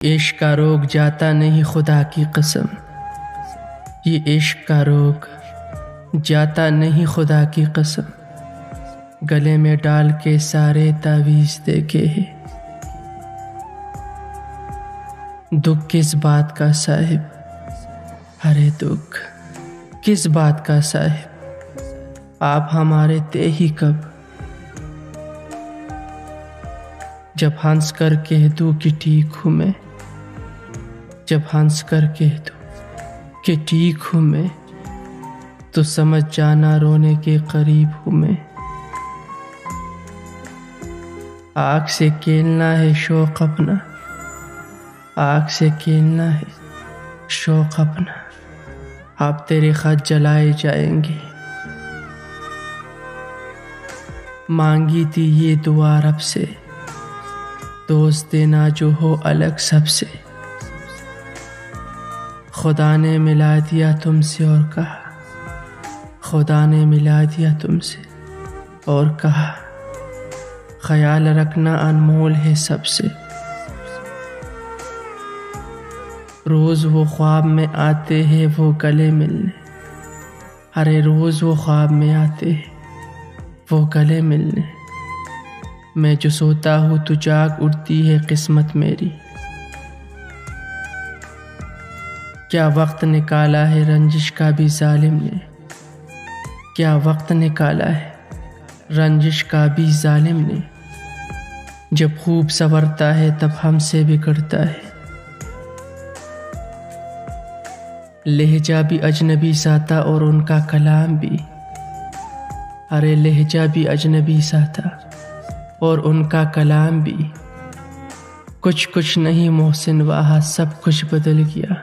इश्क का रोग जाता नहीं खुदा की कसम, ये इश्क का रोग जाता नहीं खुदा की कसम। गले में डाल के सारे तावीज़ देखे हैं। दुख किस बात का साहिब, हरे दुख किस बात का साहिब, आप हमारे थे ही कब। जब हंस कर कह दूं कि ठीक हूँ मैं, जब हंस कर कह दूं कि ठीक हूँ मैं, तो समझ जाना रोने के करीब हूँ मैं। आग से खेलना है शौक अपना, आग से खेलना है शौक अपना। अब तेरे खत जलाए जाएंगे। मांगी थी ये दुआ रब से, दोस्त देना जो हो अलग सबसे। खुदा ने मिला दिया तुमसे और कहा, खुदा ने मिला दिया तुमसे और कहा, ख्याल रखना अनमोल है सबसे। रोज वो ख्वाब में आते हैं वो गले मिलने, अरे रोज वो ख्वाब में आते हैं वो गले मिलने। मैं जो सोता हूँ तो जाग उठती है किस्मत मेरी। क्या वक्त निकाला है रंजिश का भी जालिम ने, क्या वक्त निकाला है रंजिश का भी जालिम ने। जब खूब संवरता है तब हमसे बिगड़ता है। लहजा भी अजनबी सा था और उनका कलाम भी, अरे लहजा भी अजनबी सा था और उनका कलाम भी। कुछ कुछ नहीं मोहसिन वहाँ सब कुछ बदल गया।